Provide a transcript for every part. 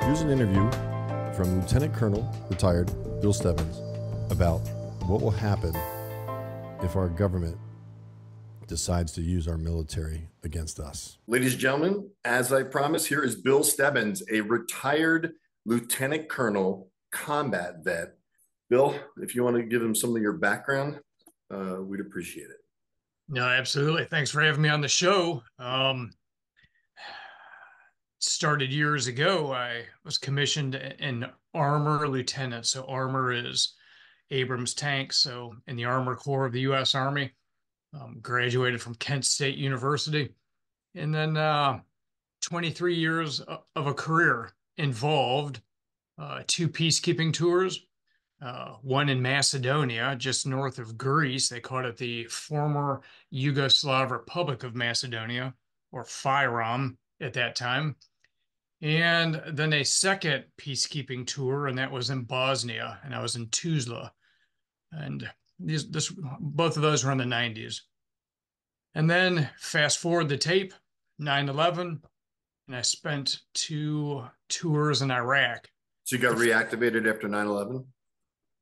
Here's an interview from Lieutenant Colonel, retired, Bill Stebbins, about what will happen if our government decides to use our military against us. Ladies and gentlemen, as I promised, here is Bill Stebbins, a retired Lieutenant Colonel combat vet. Bill, if you want to give him some of your background, we'd appreciate it. No, absolutely. Thanks for having me on the show. Started years ago. I was commissioned an armor lieutenant. So armor is Abrams tanks. So in the Armor Corps of the U.S. Army, graduated from Kent State University, and then 23 years of a career involved two peacekeeping tours. One in Macedonia, just north of Greece. They called it the former Yugoslav Republic of Macedonia, or FYROM at that time. And then a second peacekeeping tour, and that was in Bosnia, and I was in Tuzla. And both of those were in the 90s. And then fast forward the tape, 9/11, and I spent 2 tours in Iraq. So you got reactivated after 9/11?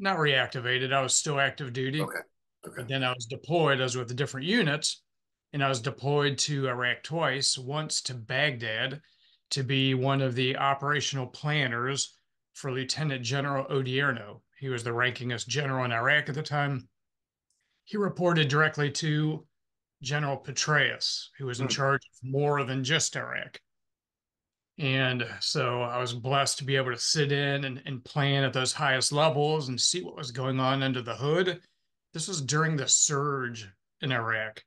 Not reactivated. I was still active duty. Okay. But then I was deployed. I was with the different units, and I was deployed to Iraq twice, once to Baghdad to be one of the operational planners for Lieutenant General Odierno. He was the rankingest general in Iraq at the time. He reported directly to General Petraeus, who was in charge of more than just Iraq. And so I was blessed to be able to sit in and plan at those highest levels and see what was going on under the hood. This was during the surge in Iraq.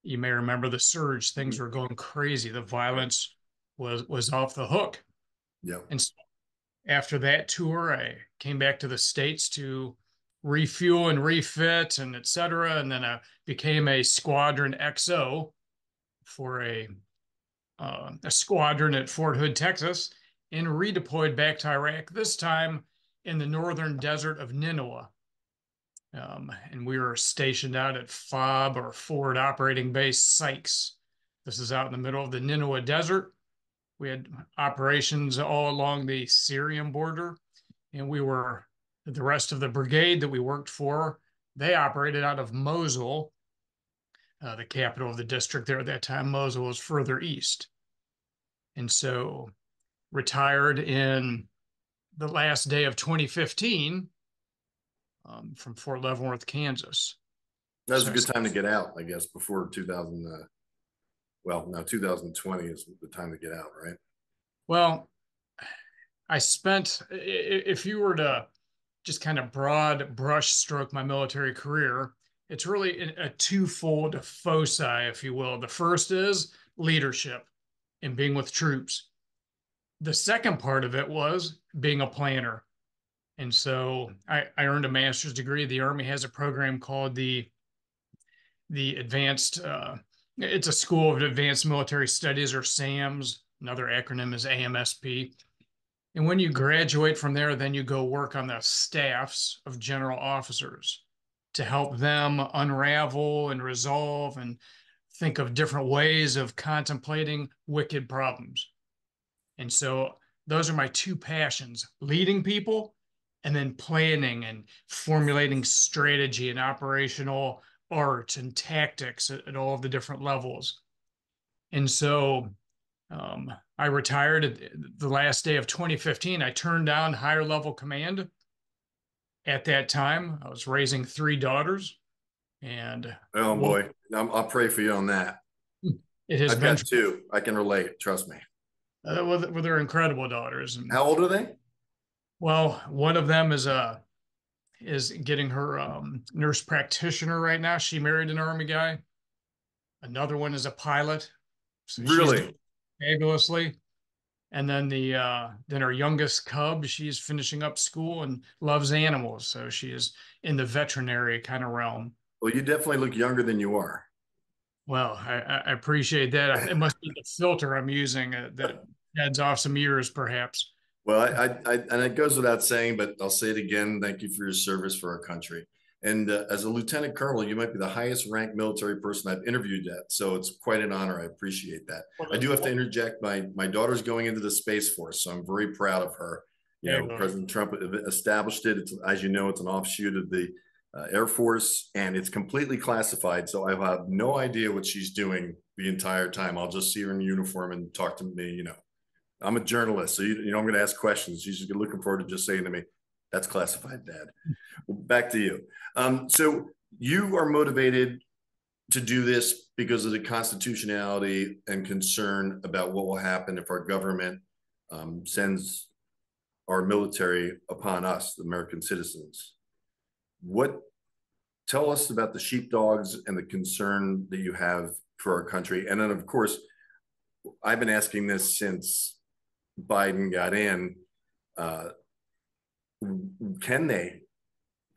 You may remember the surge. Things were going crazy. The violence was off the hook. Yep. And so after that tour, I came back to the States to refuel and refit and et cetera. And then I became a Squadron XO for a squadron at Fort Hood, Texas, and redeployed back to Iraq, this time in the northern desert of Nineveh. And we were stationed out at FOB, or Forward Operating Base Sykes. This is out in the middle of the Nineveh desert. We had operations all along the Syrian border, and the rest of the brigade that we worked for, they operated out of Mosul, the capital of the district there at that time. Mosul was further east. And so retired in the last day of 2015 from Fort Leavenworth, Kansas. That was a good time to get out, I guess, before 2020 is the time to get out, right? Well, I spent, if you were to just kind of broad brush stroke my military career, it's really a twofold foci, if you will. The first is leadership and being with troops. The second part of it was being a planner. And so I earned a master's degree. The Army has a program called the Advanced, it's a School of Advanced Military Studies, or SAMS. Another acronym is AMSP. And when you graduate from there, then you go work on the staffs of general officers to help them unravel and resolve and think of different ways of contemplating wicked problems. And so those are my two passions: leading people, and then planning and formulating strategy and operational art and tactics at all of the different levels. And so I retired at the last day of 2015. I turned down higher level command. At that time, I was raising 3 daughters. And oh boy, I'll pray for you on that. I've got 2. I can relate. Trust me. Well, they're incredible daughters. And, how old are they? Well, one of them is getting her nurse practitioner right now. She married an Army guy. Another one is a pilot. So really? Fabulously. And then our youngest cub, she's finishing up school and loves animals. So she is in the veterinary kind of realm. Well, you definitely look younger than you are. Well, I appreciate that. It must be the filter I'm using that heads off some years, perhaps. Well, and it goes without saying, but I'll say it again. Thank you for your service for our country. And as a lieutenant colonel, you might be the highest ranked military person I've interviewed yet. So it's quite an honor. I appreciate that. I do have to interject. My daughter's going into the Space Force, so I'm very proud of her. You know, President Trump established it. It's, as you know, it's an offshoot of the Air Force, and it's completely classified. So I have no idea what she's doing the entire time. I'll just see her in uniform and talk to me. You know, I'm a journalist, so you know I'm going to ask questions. She's looking forward to just saying to me, "That's classified, Dad." Well, back to you. So you are motivated to do this because of the constitutionality and concern about what will happen if our government sends our military upon us, the American citizens. Tell us about the sheepdogs and the concern that you have for our country. And then, of course, I've been asking this since Biden got in.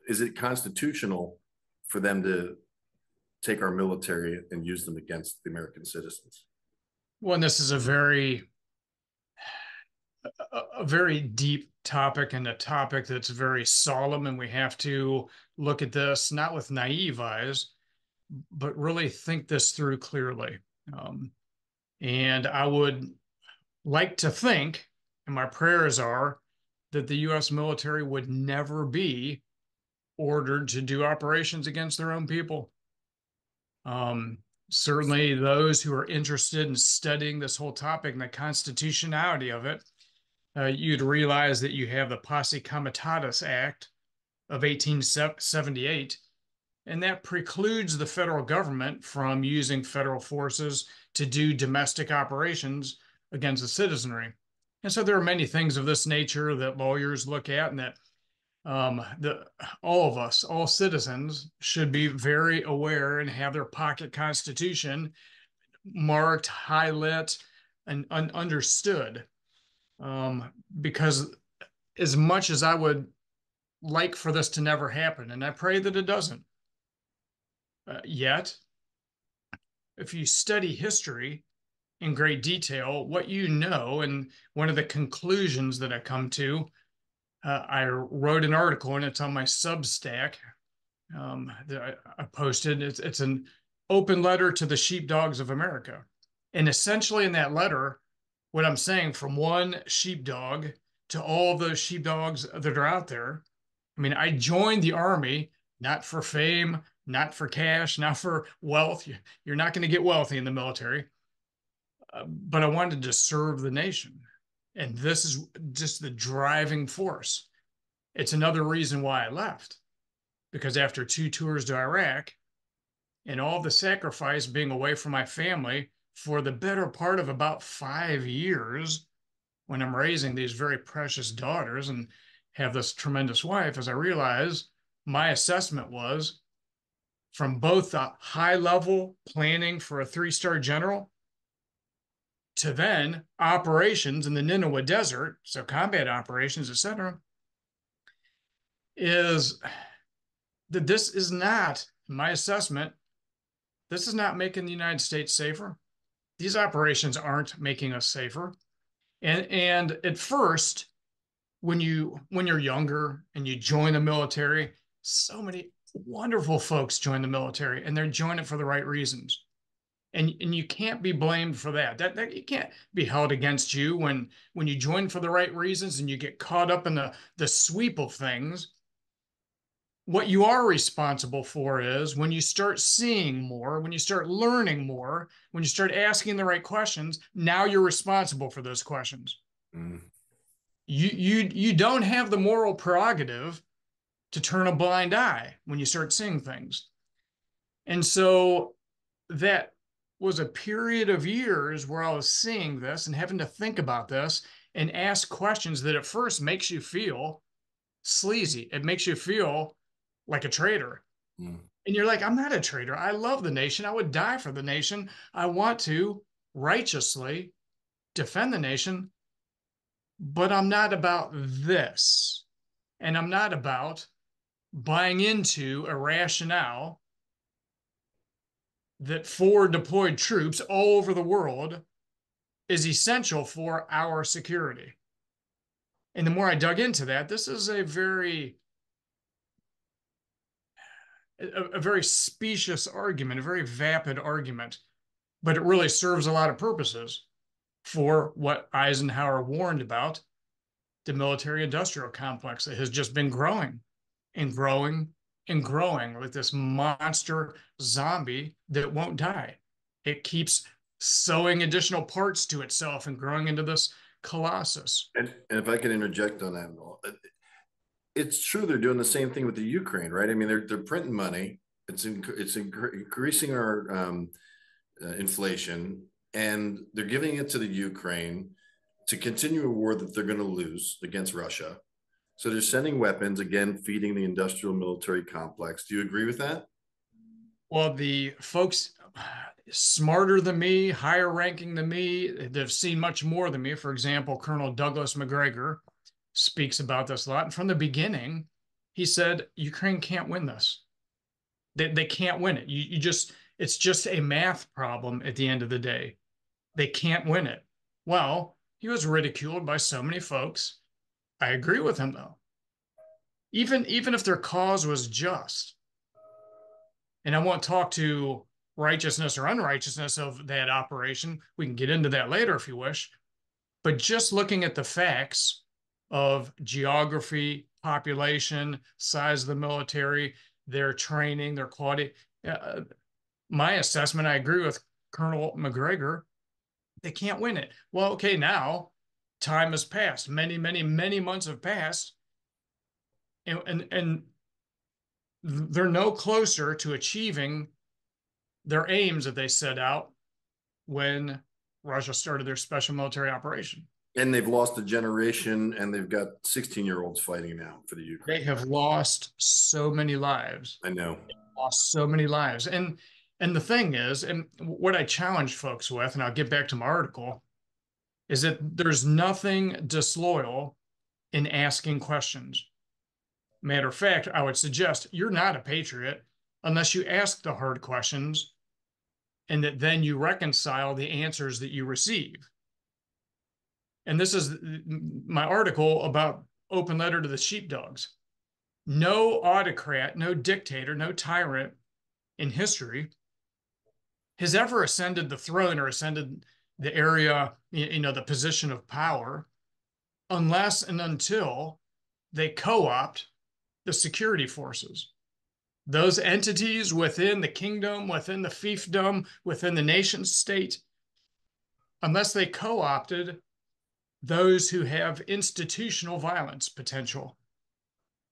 Is it constitutional for them to take our military and use them against the American citizens? Well, and this is a very deep topic, and a topic that's very solemn, and we have to look at this not with naive eyes, but really think this through clearly. And I would like to think, and my prayers are, that the U.S. military would never be ordered to do operations against their own people. Certainly those who are interested in studying this whole topic and the constitutionality of it, you'd realize that you have the Posse Comitatus Act of 1878, and that precludes the federal government from using federal forces to do domestic operations against the citizenry. And so there are many things of this nature that lawyers look at, and that all of us, all citizens, should be very aware and have their pocket constitution marked, highlighted, and understood. Because as much as I would like for this to never happen, and I pray that it doesn't, yet, if you study history in great detail, what you know, and one of the conclusions that I come to, I wrote an article, and it's on my Substack that I posted. It's an open letter to the sheepdogs of America. And essentially in that letter, what I'm saying, from one sheepdog to all of those sheepdogs that are out there, I mean, I joined the Army not for fame, not for cash, not for wealth. You're not going to get wealthy in the military. But I wanted to serve the nation. And this is just the driving force. It's another reason why I left, because after 2 tours to Iraq and all the sacrifice, being away from my family for the better part of about 5 years, when I'm raising these very precious daughters and have this tremendous wife, as I realized, my assessment was, from both the high level planning for a 3-star general to then operations in the Nineveh Desert, so combat operations, etc., is that this is not, in my assessment, this is not making the United States safer. These operations aren't making us safer. And at first, when you're younger and you join the military, so many wonderful folks join the military, and they're joining for the right reasons. And you can't be blamed for that. That it can't be held against you when you join for the right reasons and you get caught up in the sweep of things. What you are responsible for is when you start seeing more, when you start learning more, when you start asking the right questions, now you're responsible for those questions. Mm. You don't have the moral prerogative to turn a blind eye when you start seeing things. And so that was a period of years where I was seeing this and having to think about this and ask questions that at first makes you feel sleazy. It makes you feel like a traitor. Mm. And you're like, I'm not a traitor. I love the nation. I would die for the nation. I want to righteously defend the nation, but I'm not about this. And I'm not about buying into a rationale that forward deployed troops all over the world is essential for our security. And the more I dug into that, this is a very a very specious argument, a very vapid argument, but it really serves a lot of purposes for what Eisenhower warned about, the military industrial complex that has just been growing and growing and growing like this monster zombie that won't die. It keeps sewing additional parts to itself and growing into this colossus. And if I can interject on that, it's true they're doing the same thing with the Ukraine, right? I mean, they're printing money. It's increasing our inflation, and they're giving it to the Ukraine to continue a war that they're going to lose against Russia. So they're sending weapons, again, feeding the industrial military complex. Do you agree with that? Well, the folks smarter than me, higher ranking than me, they've seen much more than me. For example, Colonel Douglas McGregor speaks about this a lot. And from the beginning, he said, Ukraine can't win this. They can't win it. It's just a math problem at the end of the day. They can't win it. Well, he was ridiculed by so many folks. I agree with him, though. Even if their cause was just, and I won't talk to righteousness or unrighteousness of that operation. We can get into that later if you wish. But just looking at the facts of geography, population, size of the military, their training, their quality, my assessment, I agree with Colonel McGregor, they can't win it. Well, okay, now time has passed. Many, many, many months have passed. And they're no closer to achieving their aims that they set out when Russia started their special military operation. And they've lost a generation, and they've got 16-year-olds fighting now for the Ukraine. They have lost so many lives. I know. Lost so many lives. And the thing is, and what I challenge folks with, and I'll get back to my article, is that there's nothing disloyal in asking questions. Matter of fact, I would suggest you're not a patriot unless you ask the hard questions and that then you reconcile the answers that you receive. And this is my article about open letter to the sheepdogs. No autocrat, no dictator, no tyrant in history has ever ascended the throne or ascended the area, the position of power, unless and until they co-opt the security forces. Those entities within the kingdom, within the fiefdom, within the nation state, unless they co-opted those who have institutional violence potential.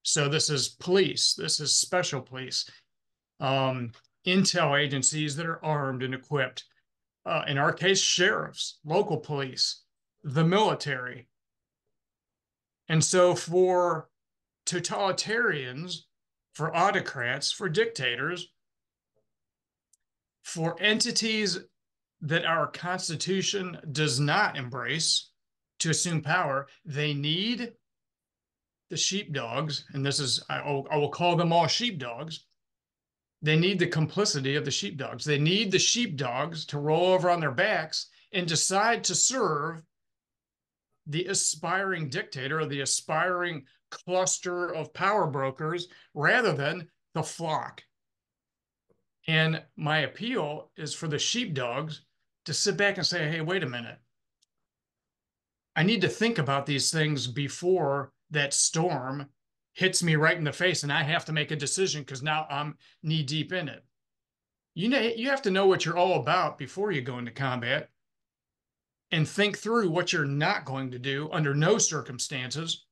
So this is police, this is special police, intel agencies that are armed and equipped. In our case, sheriffs, local police, the military. And so for totalitarians, for autocrats, for dictators, for entities that our Constitution does not embrace to assume power, they need the sheepdogs, and this is, I will call them all sheepdogs. They need the complicity of the sheepdogs. They need the sheepdogs to roll over on their backs and decide to serve the aspiring dictator or the aspiring cluster of power brokers rather than the flock. And my appeal is for the sheepdogs to sit back and say, hey, wait a minute. I need to think about these things before that storm hits me right in the face and I have to make a decision because now I'm knee deep in it. You have to know what you're all about before you go into combat and think through what you're not going to do under no circumstances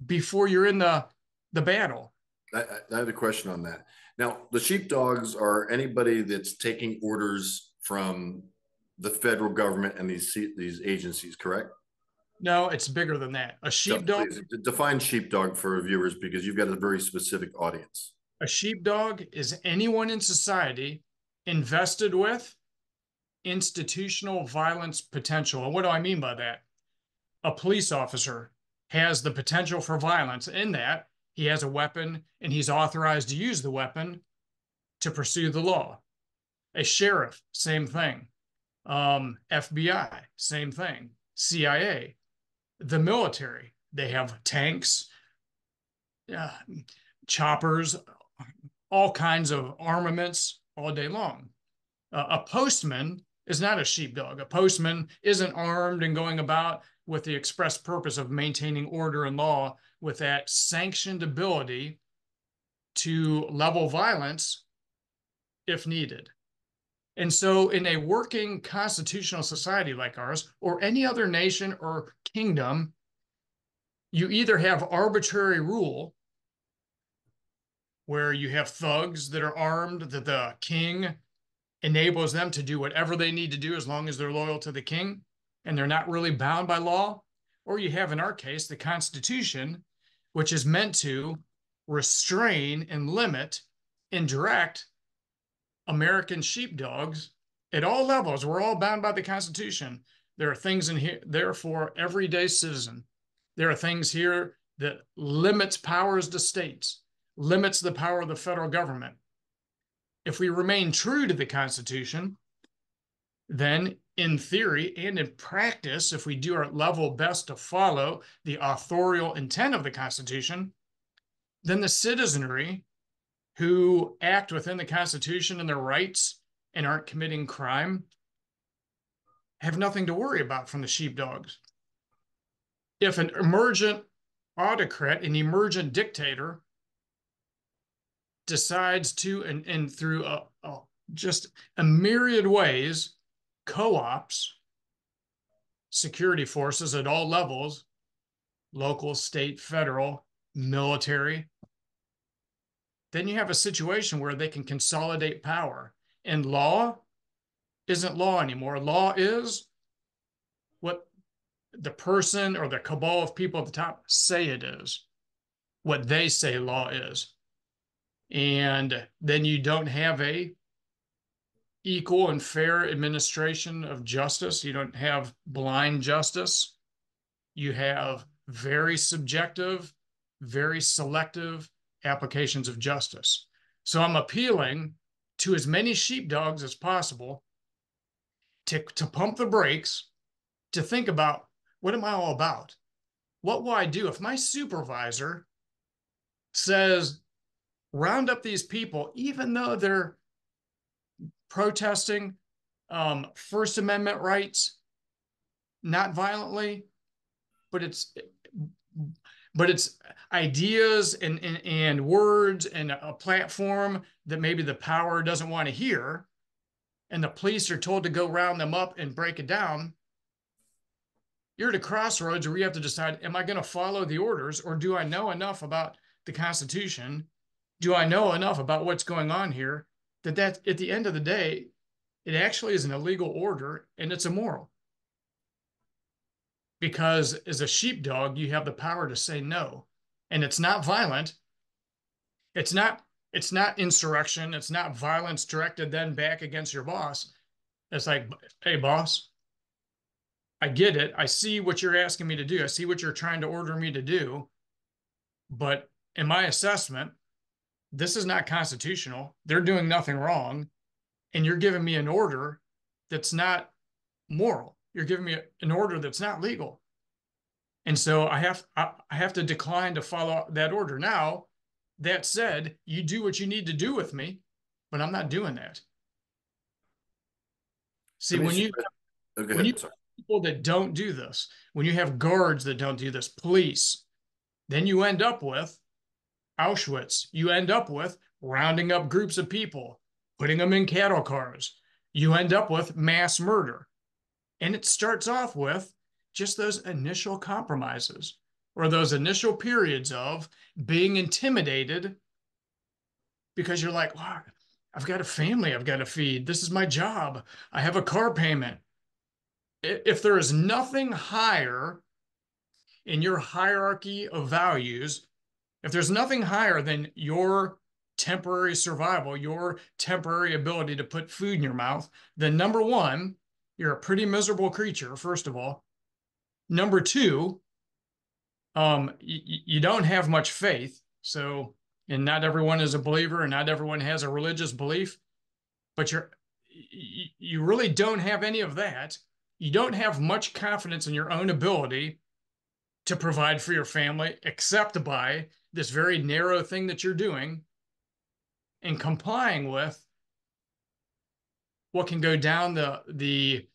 before you're in the battle. I have a question on that. Now, the sheepdogs are anybody that's taking orders from the federal government and these agencies, correct? No, it's bigger than that. A sheepdog. So please, define sheepdog for viewers because you've got a very specific audience. A sheepdog is anyone in society invested with institutional violence potential. And what do I mean by that? A police officer has the potential for violence in that he has a weapon and he's authorized to use the weapon to pursue the law. A sheriff, same thing. FBI, same thing. CIA, the military, they have tanks, choppers, all kinds of armaments all day long. A postman is not a sheepdog. A postman isn't armed and going about with the express purpose of maintaining order and law with that sanctioned ability to level violence if needed. And so, in a working constitutional society like ours, or any other nation or kingdom, you either have arbitrary rule where you have thugs that are armed, that the king enables them to do whatever they need to do as long as they're loyal to the king and they're not really bound by law. Or you have, in our case, the Constitution, which is meant to restrain and limit and direct American sheepdogs at all levels. We're all bound by the Constitution. There are things in here there for everyday citizen. There are things here that limits powers to states, limits the power of the federal government. If we remain true to the Constitution, then in theory and in practice, if we do our level best to follow the authorial intent of the Constitution, then the citizenry who act within the Constitution and their rights and aren't committing crime have nothing to worry about from the sheepdogs. If an emergent autocrat, an emergent dictator, decides to, and through just a myriad ways, co-ops security forces at all levels, local, state, federal, military, then you have a situation where they can consolidate power. And law isn't law anymore. Law is what the person or the cabal of people at the top say it is, what they say law is. And then you don't have a equal and fair administration of justice. You don't have blind justice. You have very subjective, very selective applications of justice. So I'm appealing to as many sheepdogs as possible to pump the brakes, to think about, what am I all about? What will I do if my supervisor says, round up these people, even though they're protesting First Amendment rights, not violently, but it's ideas and words and a platform that maybe the power doesn't want to hear, and the police are told to go round them up and break it down. You're at a crossroads where you have to decide, am I going to follow the orders, or do I know enough about the Constitution? Do I know enough about what's going on here that at the end of the day, it actually is an illegal order and it's immoral? Because as a sheepdog, you have the power to say no. And it's not violent. It's not insurrection. It's not violence directed then back against your boss. It's like, hey, boss, I get it. I see what you're asking me to do. I see what you're trying to order me to do. But in my assessment, this is not constitutional. They're doing nothing wrong. And you're giving me an order that's not moral. You're giving me an order that's not legal. And so I have to decline to follow that order. Now, that said, you do what you need to do with me, but I'm not doing that. See, when you have people that don't do this, when you have guards that don't do this, police, then you end up with Auschwitz. You end up with rounding up groups of people, putting them in cattle cars. You end up with mass murder. And it starts off with just those initial compromises, or those initial periods of being intimidated because you're like, wow, I've got a family I've got to feed. This is my job. I have a car payment. If there is nothing higher in your hierarchy of values, if there's nothing higher than your temporary survival, your temporary ability to put food in your mouth, then number one, you're a pretty miserable creature, first of all. Number two, you don't have much faith. So, and not everyone is a believer and not everyone has a religious belief, but you really don't have any of that. You don't have much confidence in your own ability to provide for your family, except by this very narrow thing that you're doing. and complying with what can go down the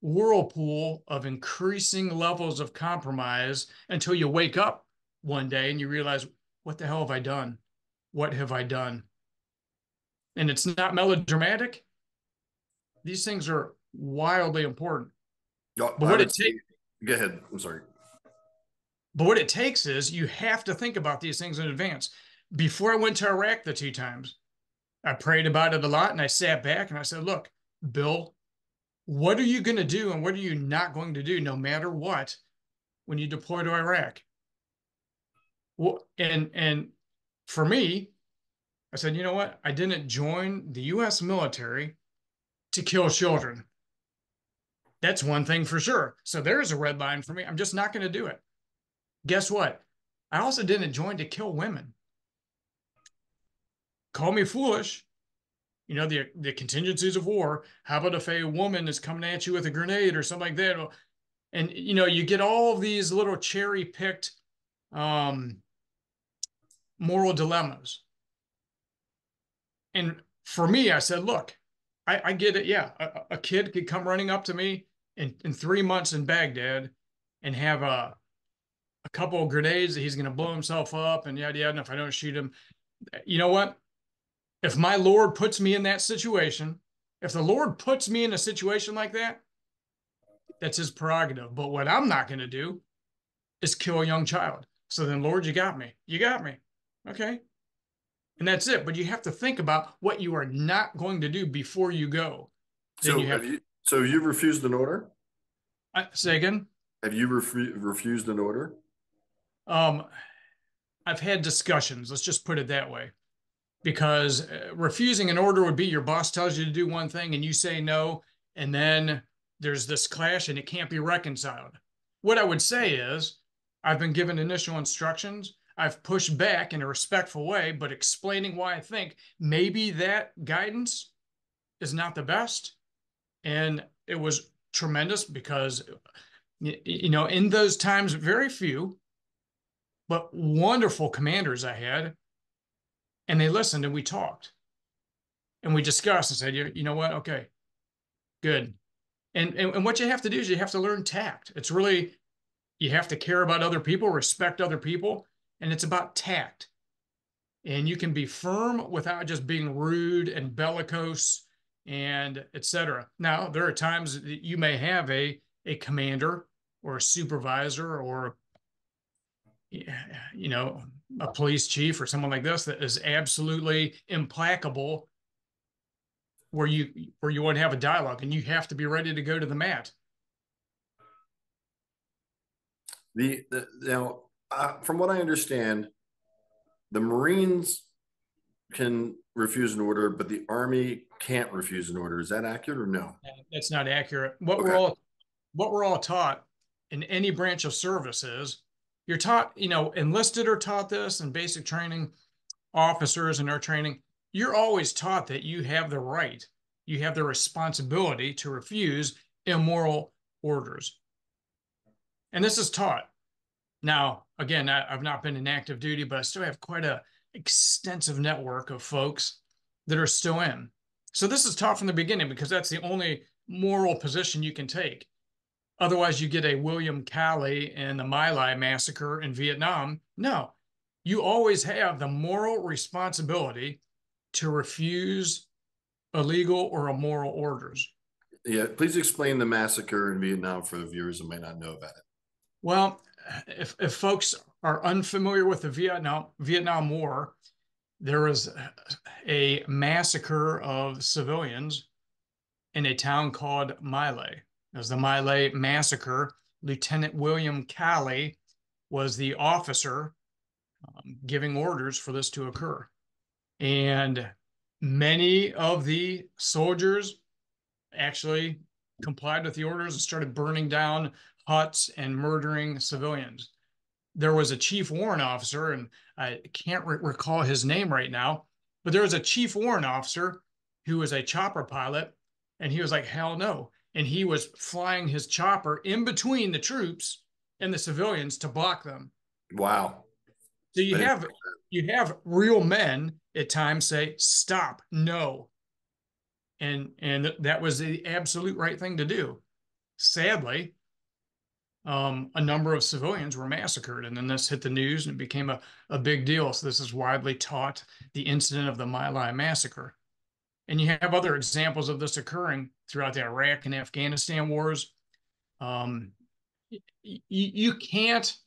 whirlpool of increasing levels of compromise until you wake up one day and you realize, what the hell have I done? What have I done? And it's not melodramatic. These things are wildly important. But what it takes, go ahead. I'm sorry. But what it takes is you have to think about these things in advance. Before I went to Iraq the 2 times, I prayed about it a lot and I sat back and I said, look, Bill, what are you going to do and what are you not going to do no matter what when you deploy to Iraq? Well, and for me, I said, you know what? I didn't join the U.S. military to kill children. That's one thing for sure. So there's a red line for me. I'm just not going to do it. Guess what? I also didn't join to kill women. Call me foolish. You know, the contingencies of war. How about if a woman is coming at you with a grenade or something like that? And, you know, you get all of these little cherry-picked moral dilemmas. And for me, I said, look, I get it. Yeah, a kid could come running up to me in 3 months in Baghdad and have a couple of grenades that he's going to blow himself up and yada, yada. And if I don't shoot him, you know what? If my Lord puts me in that situation, if the Lord puts me in a situation like that, that's his prerogative. But what I'm not going to do is kill a young child. So then, Lord, you got me. You got me. Okay. And that's it. But you have to think about what you are not going to do before you go. So you've refused an order? Say again? Have you refused an order? I've had discussions. Let's just put it that way. Because refusing an order would be your boss tells you to do one thing and you say no, and then there's this clash and it can't be reconciled. What I would say is I've been given initial instructions. I've pushed back in a respectful way, but explaining why I think maybe that guidance is not the best. And it was tremendous because, you know, in those times, very few, but wonderful commanders I had. And they listened and we talked and we discussed and said, you know what? Okay, good. And what you have to do is you have to learn tact. It's really, you have to care about other people, respect other people, and it's about tact. And you can be firm without just being rude and bellicose and etc. Now, there are times that you may have a commander or a supervisor or, you know, a police chief or someone like this that is absolutely implacable where you want to have a dialogue and you have to be ready to go to the mat. Now, from what I understand, the Marines can refuse an order, but the Army can't refuse an order. Is that accurate or no? That's not accurate. What we're all taught in any branch of service is you're taught, you know, enlisted are taught this and basic training, officers in our training, you're always taught that you have the right, you have the responsibility to refuse immoral orders. And this is taught. Now, again, I've not been in active duty, but I still have quite an extensive network of folks that are still in. So this is taught from the beginning because that's the only moral position you can take. Otherwise, you get a William Calley and the My Lai massacre in Vietnam. No, you always have the moral responsibility to refuse illegal or immoral orders. Yeah, please explain the massacre in Vietnam for the viewers who may not know about it. Well, if folks are unfamiliar with the Vietnam War, there was a massacre of civilians in a town called My Lai. It was the My Lai massacre. Lieutenant William Calley was the officer giving orders for this to occur. And many of the soldiers actually complied with the orders and started burning down huts and murdering civilians. There was a chief warrant officer, and I can't recall his name right now, but there was a chief warrant officer who was a chopper pilot, and he was like, hell no. And he was flying his chopper in between the troops and the civilians to block them. Wow. So you have real men at times say, stop, no. And that was the absolute right thing to do. Sadly, a number of civilians were massacred, and then this hit the news and it became a big deal. So this is widely taught, the incident of the My Lai massacre. And you have other examples of this occurring throughout the Iraq and Afghanistan wars. You can't,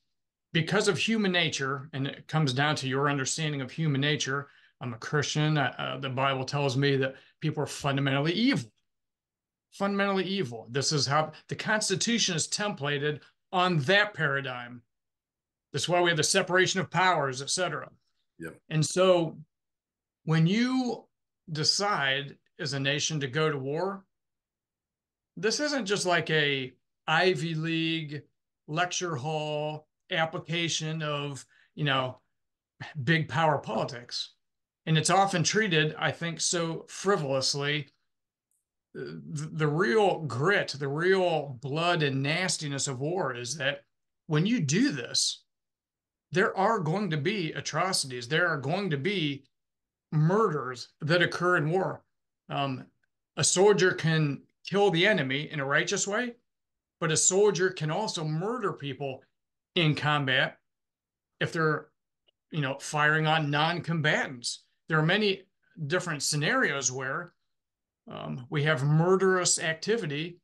because of human nature, and it comes down to your understanding of human nature. I'm a Christian. The Bible tells me that people are fundamentally evil. Fundamentally evil. This is how the Constitution is templated on that paradigm. That's why we have the separation of powers, etc. Yeah. And so when you decide as a nation to go to war, this isn't just like a Ivy League lecture hall application of, big power politics. And it's often treated, I think, so frivolously. The real grit, the real blood and nastiness of war is that when you do this, there are going to be atrocities. There are going to be murders that occur in war. A soldier can kill the enemy in a righteous way, but a soldier can also murder people in combat if they're, firing on non-combatants. There are many different scenarios where we have murderous activity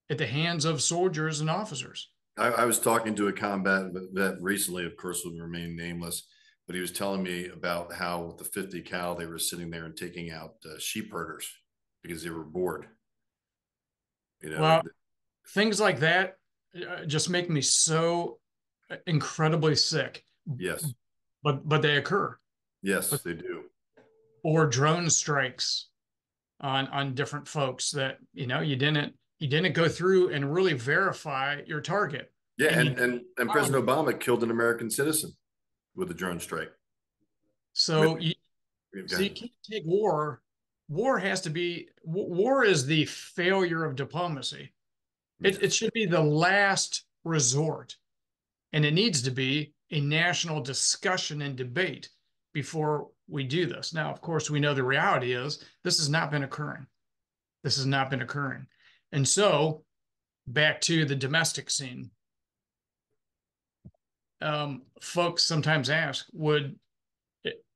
at the hands of soldiers and officers. I was talking to a combat vet recently, of course, will remain nameless, but he was telling me about how with the 50 cal, they were sitting there and taking out sheep herders because they were bored. Well, things like that just make me so incredibly sick. Yes. But they occur. Yes, they do. Or drone strikes on different folks that you didn't go through and really verify your target. Yeah, and President Obama killed an American citizen with a drone strike. So you can't take war. War has to be, war is the failure of diplomacy. It should be the last resort. And it needs to be a national discussion and debate before we do this. Now, of course, we know the reality is this has not been occurring. This has not been occurring. And so back to the domestic scene. Folks sometimes ask,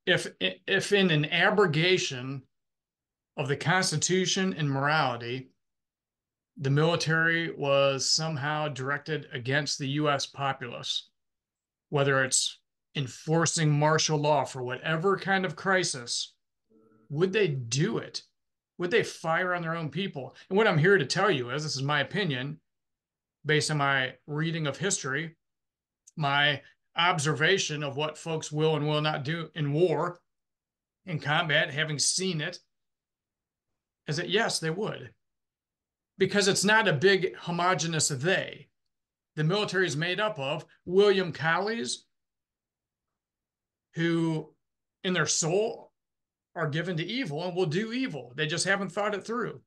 if in an abrogation of the Constitution and morality, the military was somehow directed against the U.S. populace, whether it's enforcing martial law for whatever kind of crisis, would they do it? Would they fire on their own people? And what I'm here to tell you is, this is my opinion, based on my reading of history, my observation of what folks will and will not do in war, in combat, having seen it, is that yes, they would. Because it's not a big homogenous they. The military is made up of William Collies, who in their soul are given to evil and will do evil. They just haven't thought it through.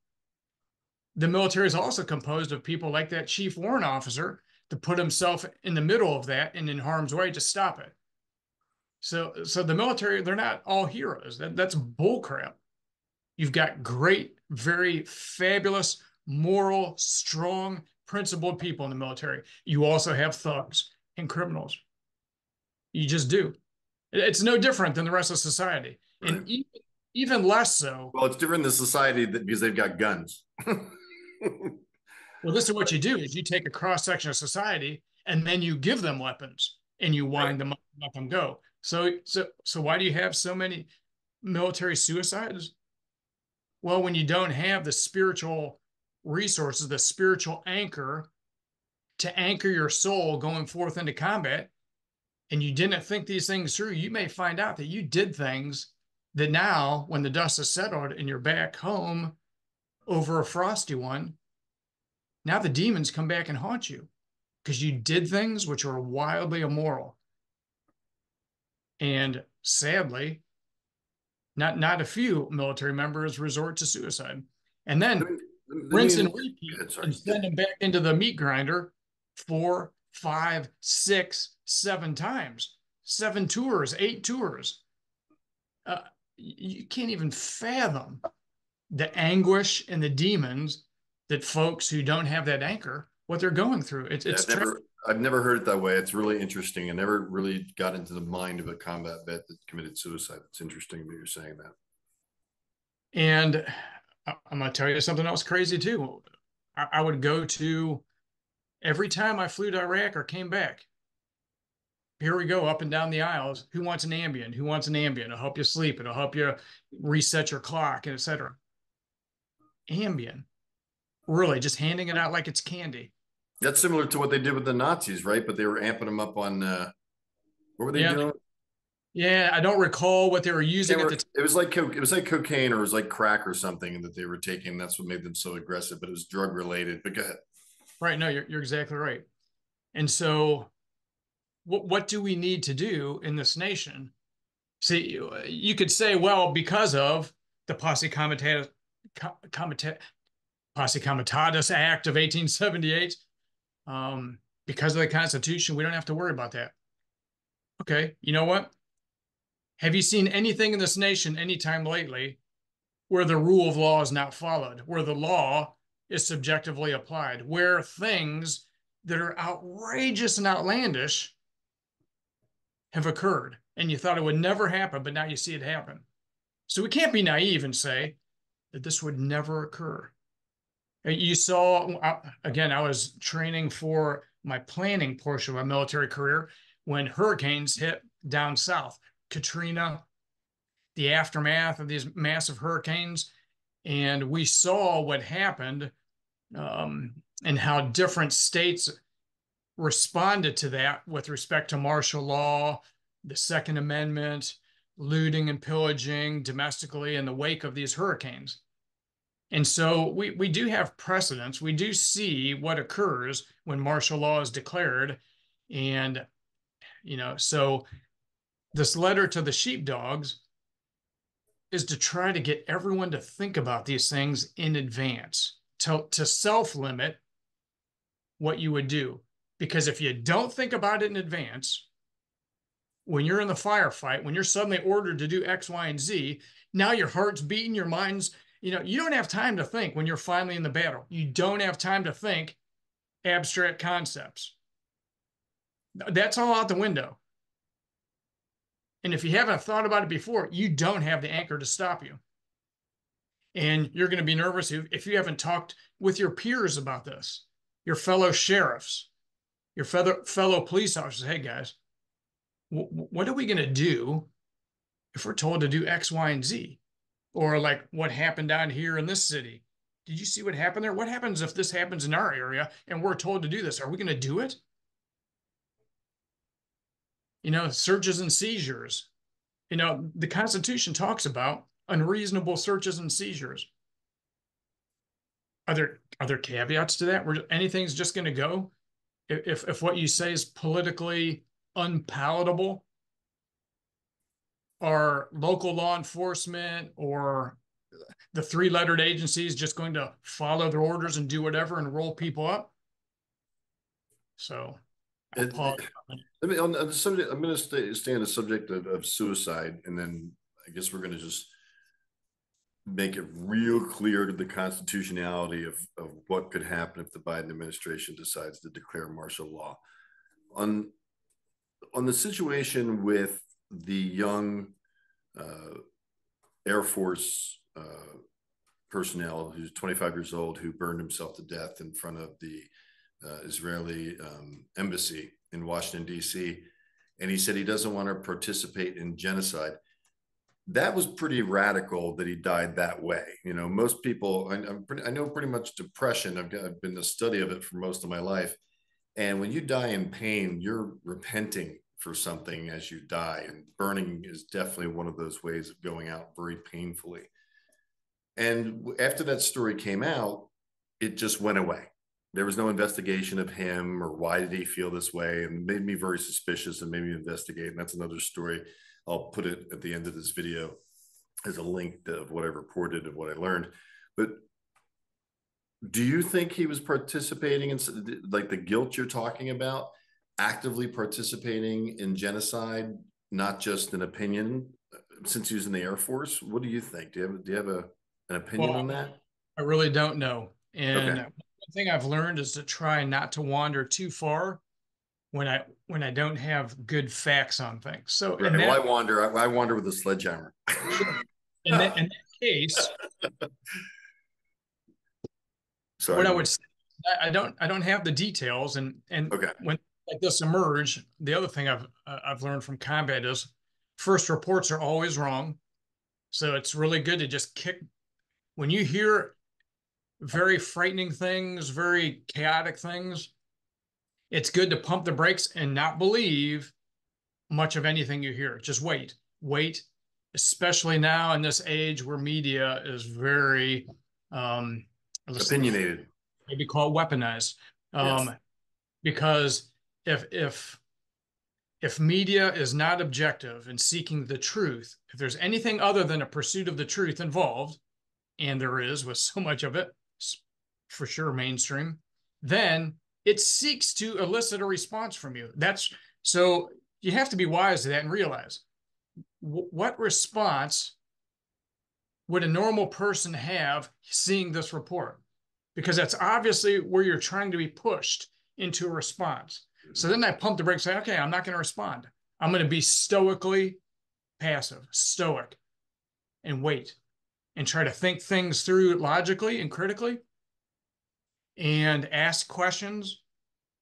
The military is also composed of people like that chief warrant officer to put himself in the middle of that and in harm's way to stop it. So the military, they're not all heroes. That's bullcrap. You've got great, very fabulous, moral, strong, principled people in the military. You also have thugs and criminals. You just do. It's no different than the rest of society. Right. And even less so. Well, it's different in the society because they've got guns. Well, this is what you do is you take a cross-section of society and then you give them weapons and you wind them up and let them go. So why do you have so many military suicides? Well, when you don't have the spiritual resources, the spiritual anchor to anchor your soul going forth into combat, and you didn't think these things through, you may find out that you did things that now, when the dust has settled and you're back home over a frosty one, now the demons come back and haunt you because you did things which were wildly immoral. And sadly, not a few military members resort to suicide. And then rinse and repeat and send them back into the meat grinder 4, 5, 6, 7 times. 7 tours, 8 tours. You can't even fathom the anguish and the demons that folks who don't have that anchor, what they're going through. I've never heard it that way. It's really interesting. I never really got into the mind of a combat vet that committed suicide. It's interesting that you're saying that. And I'm going to tell you something else crazy too. I would go to, every time I flew to Iraq or came back, here we go up and down the aisles. Who wants an Ambien? Who wants an Ambien? It'll help you sleep. It'll help you reset your clock, and etc. Ambien, really just handing it out like it's candy. That's similar to what they did with the Nazis, right? But they were amping them up on what were they doing? Yeah, I don't recall what they were using at the time. It was like cocaine, or it was like crack or something that they were taking. That's what made them so aggressive. But it was drug related. But go ahead. Right. No, you're exactly right. And so, what do we need to do in this nation? See, you could say, well, because of the Posse Comitatus Act of 1878, because of the Constitution, we don't have to worry about that. Okay, you know what? Have you seen anything in this nation anytime lately where the rule of law is not followed, where the law is subjectively applied, where things that are outrageous and outlandish have occurred, and you thought it would never happen, but now you see it happen? So we can't be naive and say that this would never occur. You saw, again, I was training for my planning portion of my military career when hurricanes hit down south. Katrina, the aftermath of these massive hurricanes, and we saw what happened and how different states responded to that with respect to martial law, the Second Amendment, looting and pillaging domestically in the wake of these hurricanes. And so we do have precedents. We do see what occurs when martial law is declared. And, so this letter to the sheepdogs is to try to get everyone to think about these things in advance, to self-limit what you would do. Because if you don't think about it in advance, when you're in the firefight, when you're suddenly ordered to do X, Y, and Z, now your heart's beating, your mind's, you don't have time to think when you're finally in the battle. You don't have time to think abstract concepts. That's all out the window. And if you haven't thought about it before, you don't have the anchor to stop you. And you're going to be nervous if you haven't talked with your peers about this, your fellow sheriffs, your fellow police officers. Hey, guys, what are we going to do if we're told to do X, Y, and Z? Or like what happened down here in this city? Did you see what happened there? What happens if this happens in our area and we're told to do this? Are we going to do it? Searches and seizures. The Constitution talks about unreasonable searches and seizures. Are there caveats to that? Where anything's just going to go? If what you say is politically unpalatable, are local law enforcement or the 3-lettered agencies just going to follow their orders and do whatever and roll people up? So on the subject, I'm going to stay on the subject of suicide, and then I guess we're going to just make it real clear the constitutionality of what could happen if the Biden administration decides to declare martial law. On the situation with the young Air Force personnel who's 25 years old, who burned himself to death in front of the Israeli embassy in Washington, D.C. And he said he doesn't want to participate in genocide. That was pretty radical that he died that way. Most people, I know pretty much depression. I've been a study of it for most of my life. And when you die in pain, you're repenting for something as you die. And burning is definitely one of those ways of going out very painfully. And after that story came out, it just went away. There was no investigation of him or why did he feel this way, and made me very suspicious and made me investigate. And that's another story. I'll put it at the end of this video as a link of what I reported, of what I learned. But do you think he was participating in like the guilt you're talking about? actively participating in genocide, not just an opinion, since he was in the Air Force? What do you think? Do you have an opinion Well, on that? I really don't know. And Okay. one thing I've learned is to try not to wander too far when I don't have good facts on things. So in Right. Well, I that, wander. I wander with a sledgehammer. sure, in that case, what Sorry. I would say, I don't have the details, and Okay. when like this emerge, the other thing I've learned from combat is first reports are always wrong. So it's really good to just kick when you hear very frightening things, very chaotic things. It's good to pump the brakes and not believe much of anything you hear. Just wait, especially now in this age where media is very, um, Opinionated. maybe call it weaponized. Yes. Um, because if media is not objective in seeking the truth, if there's anything other than a pursuit of the truth involved, and there is with so much of it, for sure mainstream, then it seeks to elicit a response from you. That's so you have to be wise to that and realize what response would a normal person have seeing this report? Because that's obviously where you're trying to be pushed into a response. So then I pump the brakes, say, okay, I'm not going to respond. I'm going to be stoically passive, stoic, and wait and try to think things through logically and critically and ask questions.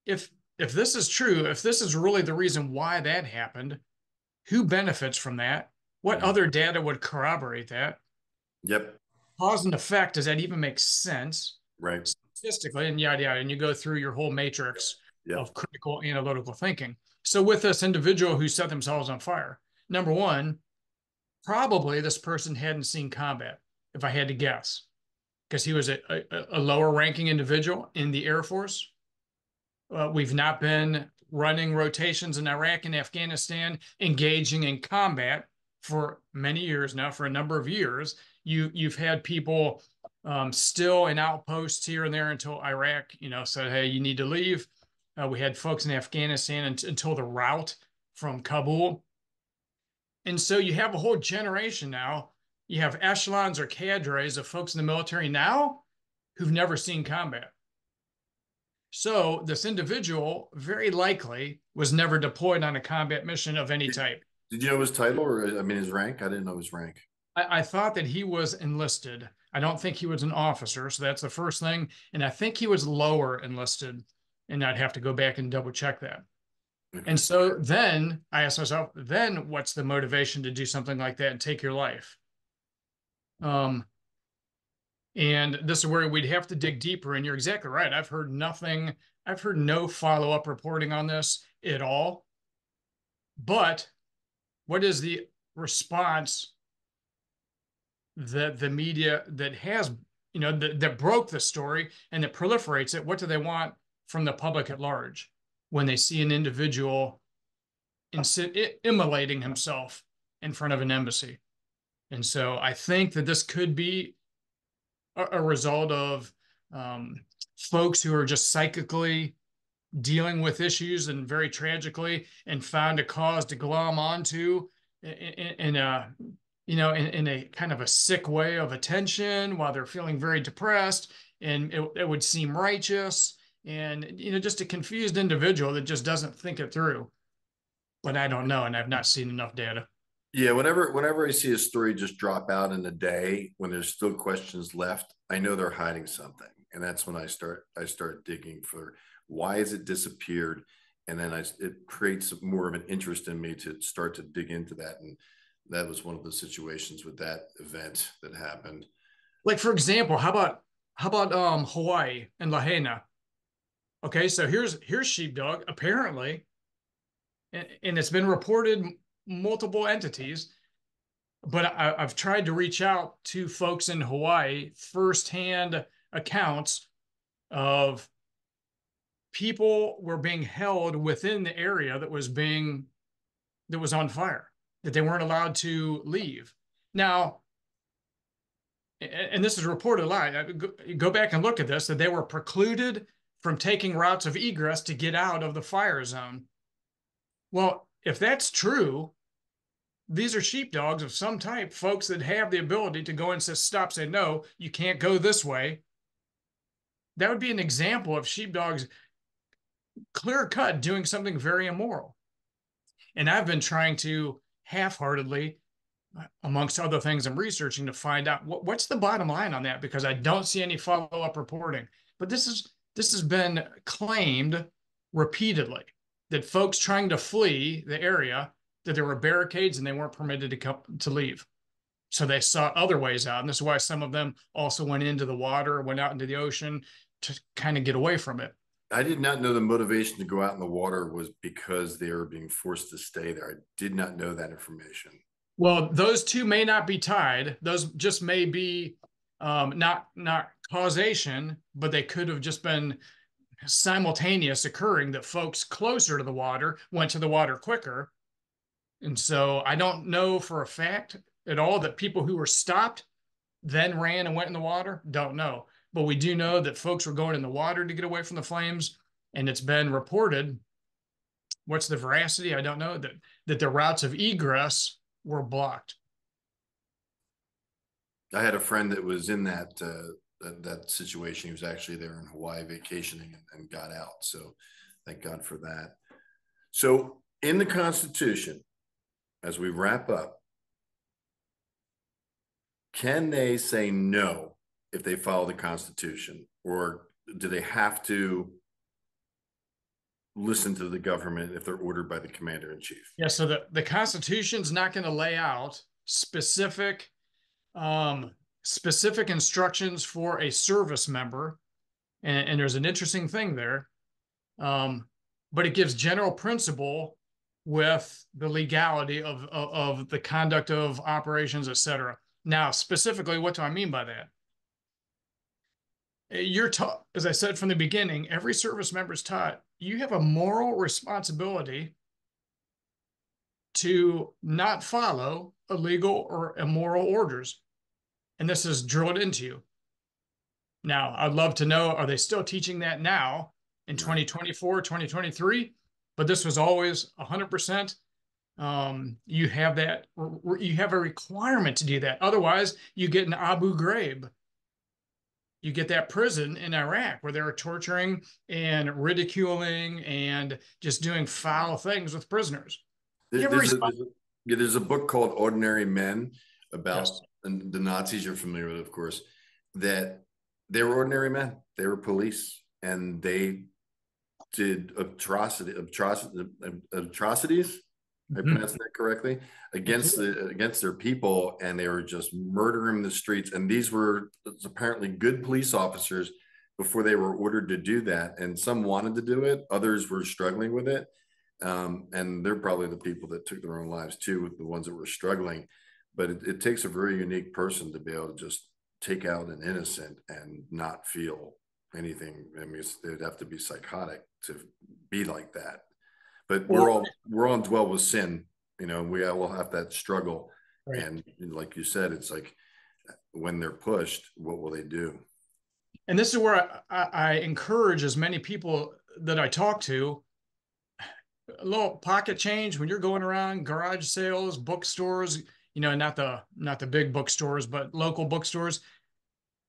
If this is true, if this is really the reason why that happened, who benefits from that? What Mhm. other data would corroborate that? Yep. Cause and effect, does that even make sense Right. statistically? And yada yada. And you go through your whole matrix Yep. of critical analytical thinking. So with this individual who set themselves on fire, number one, probably this person hadn't seen combat, if I had to guess, because he was a lower ranking individual in the Air Force. We've not been running rotations in Iraq and Afghanistan, engaging in combat for many years now, for a number of years. You've had people still in outposts here and there until Iraq, said, hey, you need to leave. We had folks in Afghanistan until the rout from Kabul. And so you have a whole generation now. You have echelons or cadres of folks in the military now who've never seen combat. So this individual very likely was never deployed on a combat mission of any Did, type. did you know his title, or I mean his rank? I didn't know his rank. I thought that he was enlisted. I don't think he was an officer, so that's the first thing. And I think he was lower enlisted, and I'd have to go back and double check that. And Okay. so then I asked myself, then what's the motivation to do something like that and take your life? Um, and this is where we'd have to dig deeper. And you're exactly right. I've heard nothing. I've heard no follow-up reporting on this at all. But what is the response that the media that has, that broke the story and that proliferates it? What do they want from the public at large when they see an individual immolating himself in front of an embassy? And so I think that this could be a result of folks who are just psychically dealing with issues and very tragically and found a cause to glom onto in a in a kind of a sick way of attention while they're feeling very depressed, and it would seem righteous, and just a confused individual that just doesn't think it through. But I don't know, and I've not seen enough data. Yeah, whenever I see a story just drop out in a day when there's still questions left, I know they're hiding something. And that's when I start digging for why has it disappeared? And then it creates more of an interest in me to start to dig into that. And that was one of the situations with that event that happened. Like for example, how about Hawaii and Lahaina? Okay, so here's sheepdog apparently, and it's been reported multiple entities, but I've tried to reach out to folks in Hawaii, firsthand accounts of people were being held within the area that was on fire, that they weren't allowed to leave. Now, and this is reported live. Go back and look at this, that they were precluded from taking routes of egress to get out of the fire zone. Well, if that's true, these are sheepdogs of some type, folks that have the ability to go and say, no, you can't go this way. That would be an example of sheepdogs clear cut doing something very immoral. And I've been trying to half-heartedly, amongst other things I'm researching, to find out what's the bottom line on that, because I don't see any follow-up reporting. But this has been claimed repeatedly, that folks trying to flee the area, that there were barricades and they weren't permitted to leave. So they sought other ways out. And this is why some of them also went into the water, went out into the ocean to kind of get away from it. I did not know the motivation to go out in the water was because they were being forced to stay there. I did not know that information. Well, those two may not be tied. Those just may be not causation, but they could have just been simultaneous occurring, that folks closer to the water went to the water quicker. And so I don't know for a fact at all that people who were stopped then ran and went in the water. Don't know. But we do know that folks were going in the water to get away from the flames. And it's been reported, what's the veracity? I don't know, that the routes of egress were blocked. I had a friend that was in that situation. He was actually there in Hawaii vacationing and got out. So thank God for that. So in the Constitution, as we wrap up, can they say no if they follow the Constitution, or do they have to listen to the government if they're ordered by the commander-in-chief? Yeah, so the Constitution's not going to lay out specific instructions for a service member, and there's an interesting thing there, but it gives general principle with the legality of the conduct of operations, etc. Now, specifically, what do I mean by that? You're taught, as I said from the beginning, every service member is taught you have a moral responsibility to not follow illegal or immoral orders. And this is drilled into you. Now, I'd love to know, are they still teaching that now in 2024, 2023? But this was always 100%. You have a requirement to do that. Otherwise, you get an Abu Ghraib. You get that prison in Iraq where they were torturing and ridiculing and just doing foul things with prisoners. There's a book called Ordinary Men about Yes. the Nazis. You're familiar with, of course, that they were ordinary men. They were police, and they did atrocities. I pronounced that correctly, against their people, and they were just murdering the streets. And these were apparently good police officers before they were ordered to do that. And some wanted to do it, others were struggling with it. And they're probably the people that took their own lives too, with the ones that were struggling. But it takes a very unique person to be able to just take out an innocent and not feel anything. I mean, they'd have to be psychotic to be like that. But we're all indwelled with sin, you know. We all have that struggle, Right. And like you said, it's like when they're pushed, what will they do? And this is where I encourage as many people that I talk to, a little pocket change when you're going around garage sales, bookstores, you know, not the big bookstores, but local bookstores,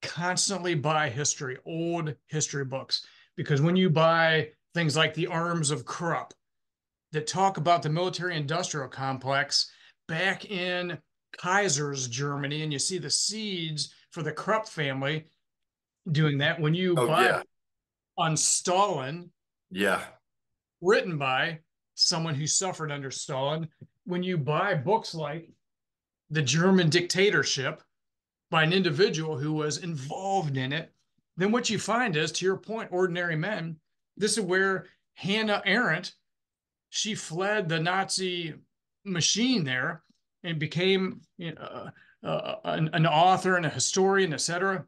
constantly buy history, old history books. Because when you buy things like the Arms of Krupp that talk about the military industrial complex back in Kaiser's Germany, and you see the seeds for the Krupp family doing that. When you buy on Stalin, written by someone who suffered under Stalin, when you buy books like The German Dictatorship by an individual who was involved in it, then what you find is, to your point, Ordinary Men, this is where Hannah Arendt, she fled the Nazi machine there and became an author and a historian, etc.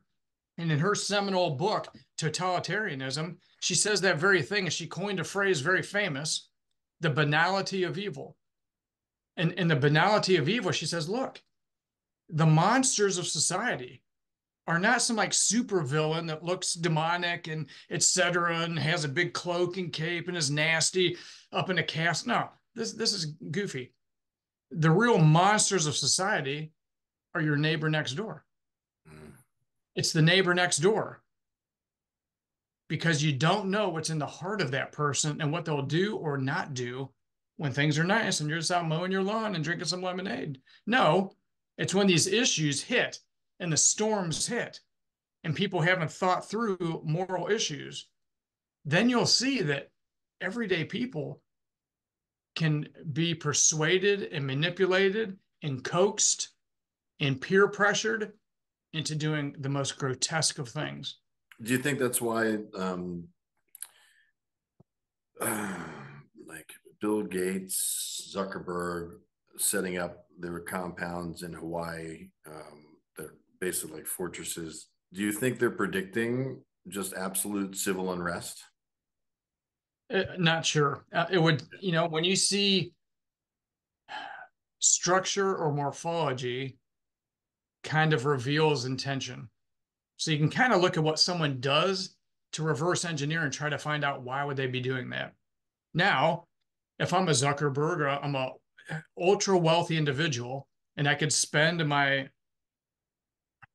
And in her seminal book, Totalitarianism, she says that very thing, and she coined a phrase very famous, the banality of evil. And in the banality of evil, she says, look, the monsters of society are not some like super villain that looks demonic and etc. and has a big cloak and cape and is nasty up in a cast. No, this is goofy. The real monsters of society are your neighbor next door. It's the neighbor next door, because you don't know what's in the heart of that person and what they'll do or not do when things are nice and you're just out mowing your lawn and drinking some lemonade. No, it's when these issues hit and the storms hit and people haven't thought through moral issues. Then you'll see that everyday people can be persuaded and manipulated and coaxed and peer pressured into doing the most grotesque of things. Do you think that's why, like Bill Gates, Zuckerberg, setting up their compounds in Hawaii, they're basically like fortresses? Do you think they're predicting just absolute civil unrest? Not sure. It would, when you see structure or morphology kind of reveals intention. So you can kind of look at what someone does to reverse engineer and try to find out why would they be doing that. Now, if I'm a Zuckerberg or I'm a ultra wealthy individual and I could spend my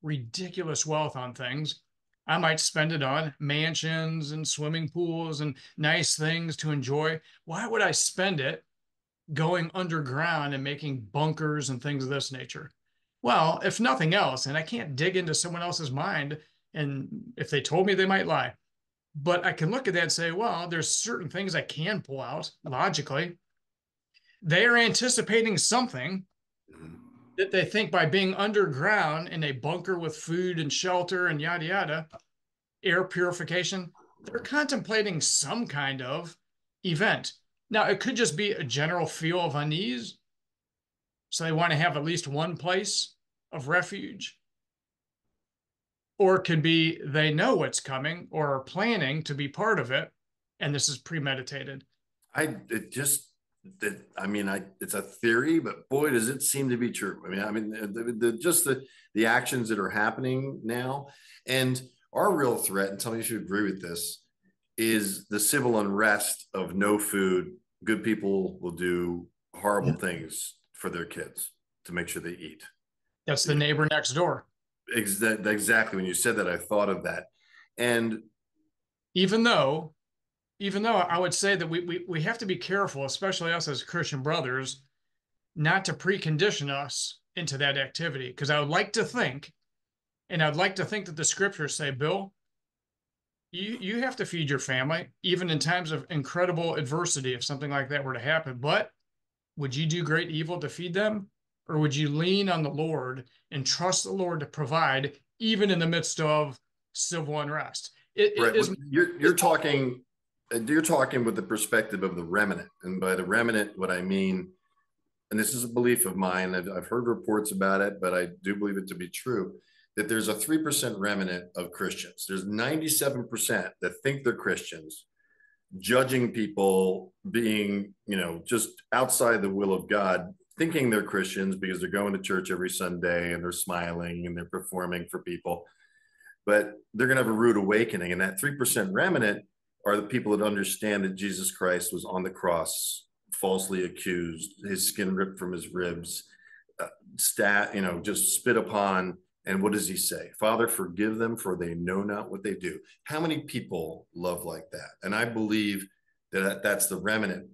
ridiculous wealth on things, I might spend it on mansions and swimming pools and nice things to enjoy. Why would I spend it going underground and making bunkers and things of this nature? Well, if nothing else, and I can't dig into someone else's mind, and if they told me, they might lie, but I can look at that and say, well, there's certain things I can pull out logically. They are anticipating something that they think by being underground in a bunker with food and shelter and yada, yada, air purification, they're contemplating some kind of event. Now, it could just be a general feel of unease. So they want to have at least one place of refuge. Or it could be they know what's coming or are planning to be part of it, and this is premeditated. It's a theory, but boy, does it seem to be true. The actions that are happening now, and our real threat, and tell me if you agree with this, is the civil unrest of no food. Good people will do horrible things for their kids to make sure they eat. That's the neighbor next door. Exactly. When you said that, I thought of that. And even though I would say that we have to be careful, especially us as Christian brothers, not to precondition us into that activity. Because I would like to think, that the scriptures say, Bill, you have to feed your family, even in times of incredible adversity, if something like that were to happen. But would you do great evil to feed them? Or would you lean on the Lord and trust the Lord to provide, even in the midst of civil unrest? You're talking with the perspective of the remnant. And by the remnant, what I mean, and this is a belief of mine, I've heard reports about it, but I do believe it to be true, that there's a 3% remnant of Christians. There's 97% that think they're Christians, judging people being, just outside the will of God, thinking they're Christians because they're going to church every Sunday and they're smiling and they're performing for people. But they're going to have a rude awakening. And that 3% remnant are the people that understand that Jesus Christ was on the cross, falsely accused, his skin ripped from his ribs, just spit upon. And what does he say? Father, forgive them, for they know not what they do. How many people love like that? And I believe that that's the remnant.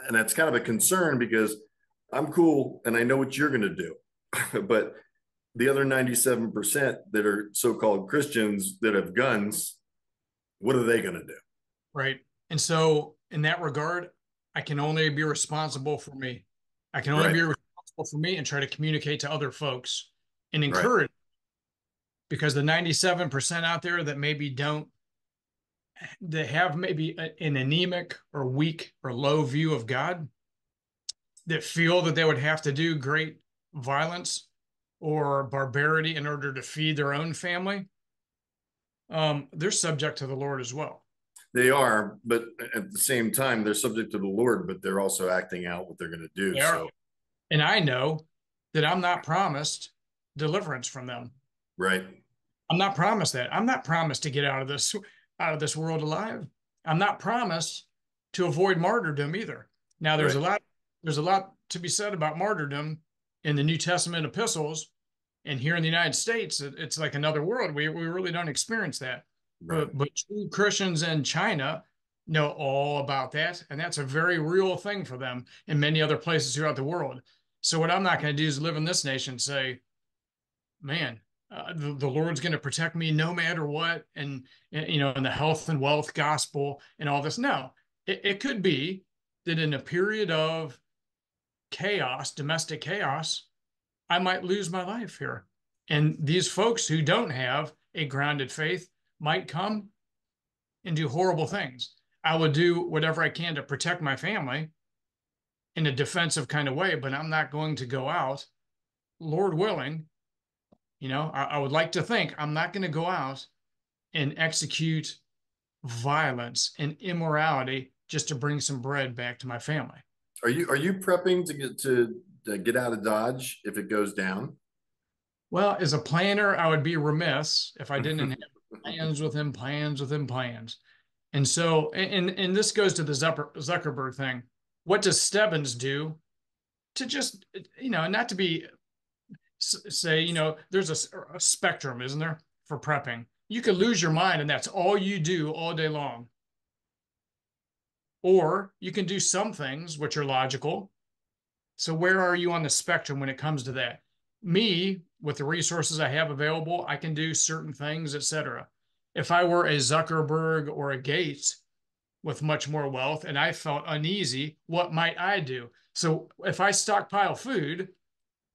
And that's kind of a concern, because I'm cool and I know what you're going to do. But the other 97% that are so-called Christians that have guns, what are they going to do? Right. And so in that regard, I can only be responsible for me. I can only be responsible for me and try to communicate to other folks and encourage, because the 97% out there that maybe they have maybe an anemic or weak or low view of God, that feel that they would have to do great violence or barbarity in order to feed their own family, they're subject to the Lord as well. They are, but at the same time, they're subject to the Lord, but they're also acting out what they're going to do. So, and I know that I'm not promised deliverance from them. Right. I'm not promised that. I'm not promised to get out of this world alive. I'm not promised to avoid martyrdom either. Now, Right. there's a lot to be said about martyrdom in the New Testament epistles, and here in the United States, it's like another world. We really don't experience that. Right. But true Christians in China know all about that, and that's a very real thing for them in many other places throughout the world. So what I'm not going to do is live in this nation and say, man, the Lord's going to protect me no matter what, and in the health and wealth gospel and all this. No, it could be that in a period of chaos, domestic chaos, I might lose my life here. And these folks who don't have a grounded faith might come and do horrible things. I would do whatever I can to protect my family in a defensive kind of way, but I'm not going to go out, Lord willing. I would like to think I'm not going to go out and execute violence and immorality just to bring some bread back to my family. Are you prepping to get out of Dodge if it goes down? Well, as a planner, I would be remiss if I didn't have plans within plans within plans. And so, and this goes to the Zuckerberg thing. What does Stebbins do to just, not to be say, there's a spectrum, isn't there, for prepping? You could lose your mind and that's all you do all day long. Or you can do some things which are logical. So where are you on the spectrum when it comes to that? Me, with the resources I have available, I can do certain things, etc. If I were a Zuckerberg or a Gates with much more wealth and I felt uneasy, what might I do? So if I stockpile food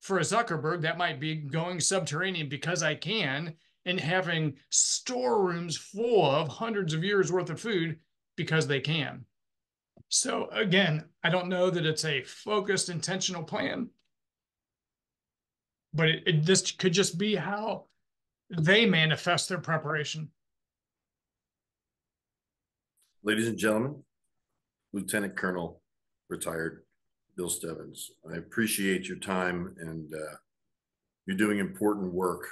for a Zuckerberg, that might be going subterranean because I can, and having storerooms full of hundreds of years worth of food because they can. So again, I don't know that it's a focused, intentional plan, but this could just be how they manifest their preparation. Ladies and gentlemen, Lieutenant Colonel, retired Bill Stebbins. I appreciate your time, and you're doing important work.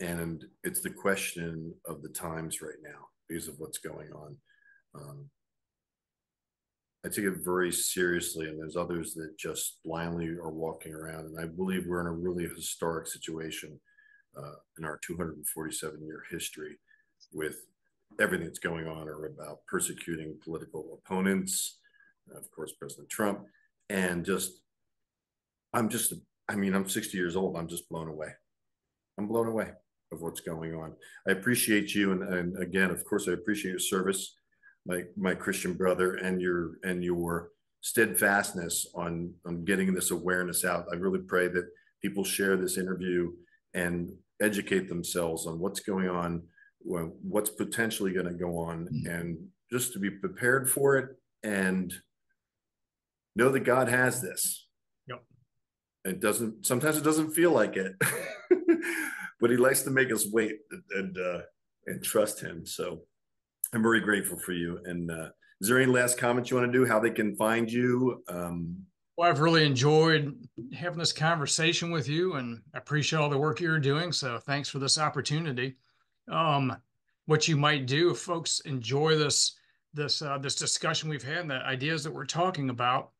And it's the question of the times right now because of what's going on. I take it very seriously, and there's others that just blindly are walking around. And I believe we're in a really historic situation in our 247-year history with everything that's going on or about persecuting political opponents, of course, President Trump, and I'm 60 years old. I'm just blown away. I'm blown away of what's going on. I appreciate you. And again, of course, I appreciate your service, my Christian brother, and your steadfastness on getting this awareness out. I really pray that people share this interview and educate themselves on what's going on, what's potentially going to go on, and just to be prepared for it and know that God has this. Yep. Sometimes it doesn't feel like it, but he likes to make us wait and trust him. So I'm very grateful for you. And is there any last comments you want to do, how they can find you? Well, I've really enjoyed having this conversation with you, and I appreciate all the work you're doing. So thanks for this opportunity. What you might do if folks enjoy this discussion we've had and the ideas that we're talking about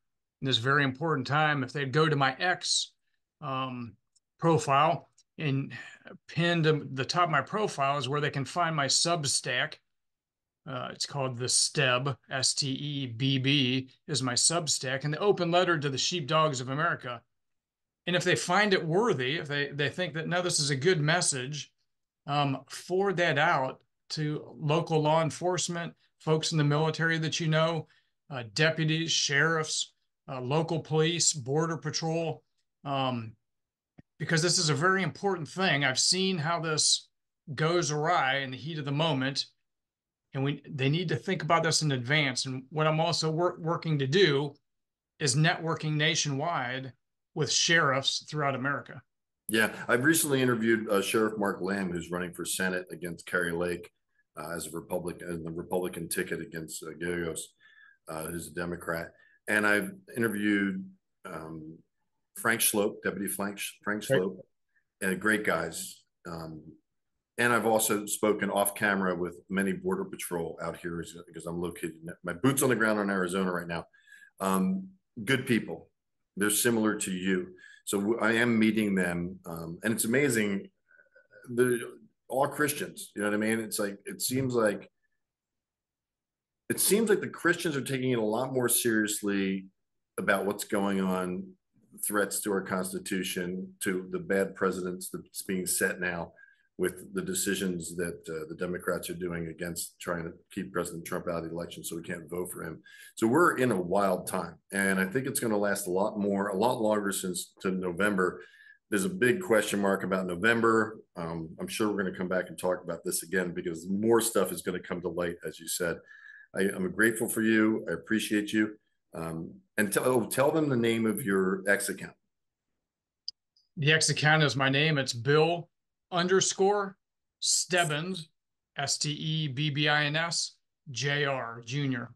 in this very important time, if they'd go to my X profile, and pinned to the top of my profile is where they can find my Substack. It's called the Stebb, Stebb is my Substack, and the open letter to the sheepdogs of America. And if they find it worthy, if they think that, no, this is a good message, forward that out to local law enforcement, folks in the military that you know, deputies, sheriffs, local police, border patrol, because this is a very important thing. I've seen how this goes awry in the heat of the moment, and they need to think about this in advance. And what I'm also working to do is networking nationwide with sheriffs throughout America. Yeah, I've recently interviewed Sheriff Mark Lamb, who's running for Senate against Kari Lake as a Republican, the Republican ticket against Giggos, who's a Democrat. And I've interviewed Frank Slope, Deputy Frank Slope, and great guys. And I've also spoken off camera with many Border Patrol out here because I'm located, my boots on the ground in Arizona right now. Good people. They're similar to you. So I am meeting them. And it's amazing. They're all Christians. You know what I mean? It's like, it seems like the Christians are taking it a lot more seriously about what's going on, threats to our Constitution, to the bad precedents that's being set now with the decisions that the Democrats are doing against trying to keep President Trump out of the election so we can't vote for him. So we're in a wild time. And I think it's going to last a lot longer since to November. There's a big question mark about November. I'm sure we're going to come back and talk about this again because more stuff is going to come to light, as you said. I'm grateful for you. I appreciate you. And tell them the name of your X account. The X account is my name. It's Bill_Stebbins, Stebbins, Jr. Junior.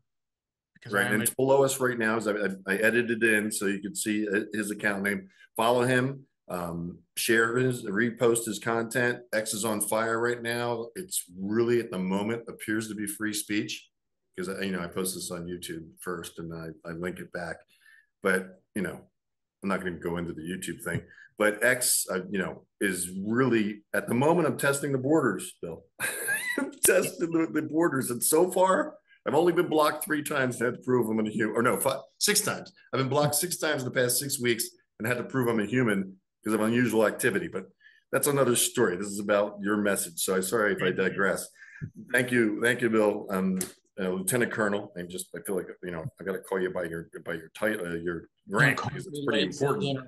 Because right, and it's below us right now. I edited it in so you can see his account name. Follow him, share repost his content. X is on fire right now. It's really at the moment appears to be free speech because I post this on YouTube first and I link it back. But I'm not going to go into the YouTube thing. But X, is really, at the moment, I'm testing the borders, Bill. I'm testing the borders. And so far, I've only been blocked 3 times and had to prove I'm a human. Or no, 6 times. I've been blocked 6 times in the past 6 weeks and had to prove I'm a human because of unusual activity. But that's another story. This is about your message. So I'm sorry if I digress. Thank you, Bill. Lieutenant Colonel. I feel like, I got to call you by your title, your rank, because it's pretty important.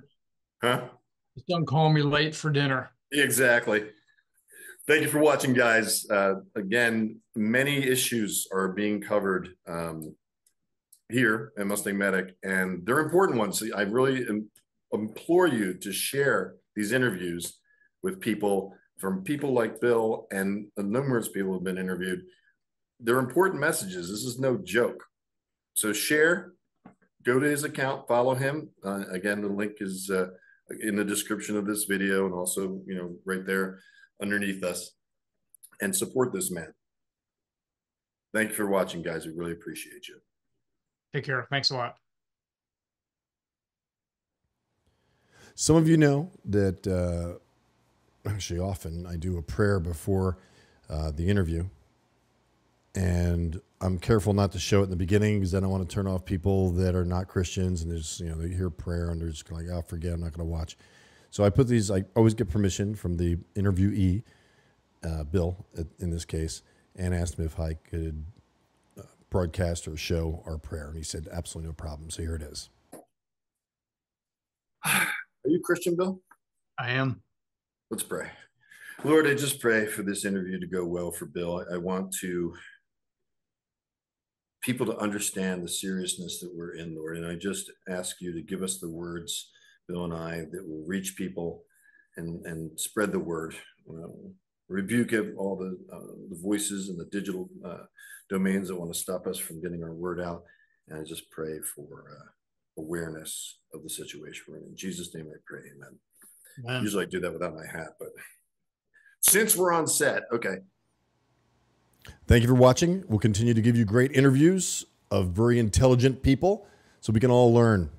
Huh? Just don't call me late for dinner. Exactly. Thank you for watching, guys. Again, many issues are being covered here at MustangMedic, and they're important ones. I really implore you to share these interviews with people, from people like Bill and the numerous people who have been interviewed. They're important messages. This is no joke. So share, go to his account, follow him. Again, the link is in the description of this video and also, right there underneath us, and support this man. Thank you for watching, guys. We really appreciate you. Take care. Thanks a lot. Some of you know that actually often I do a prayer before the interview. And I'm careful not to show it in the beginning because I don't want to turn off people that are not Christians and they hear prayer and they're just like, oh, forget, I'm not going to watch. So I put these, I always get permission from the interviewee, Bill, in this case, and asked him if I could broadcast or show our prayer. And he said, absolutely no problem. So here it is. Are you Christian, Bill? I am. Let's pray. Lord, I just pray for this interview to go well for Bill. I want people to understand the seriousness that we're in, Lord. And I just ask you to give us the words, Bill and I, that will reach people and spread the word. Rebuke all the voices and the digital domains that want to stop us from getting our word out. And I just pray for awareness of the situation we're in. In Jesus' name I pray, amen. Usually I do that without my hat, but since we're on set, okay. Thank you for watching. We'll continue to give you great interviews of very intelligent people so we can all learn.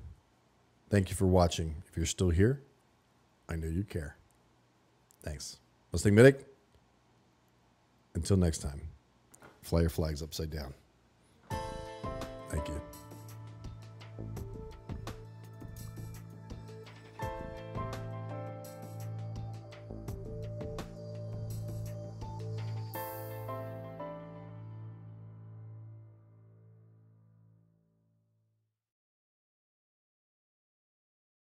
Thank you for watching. If you're still here, I know you care. Thanks. MustangMedic. Until next time, fly your flags upside down. Thank you.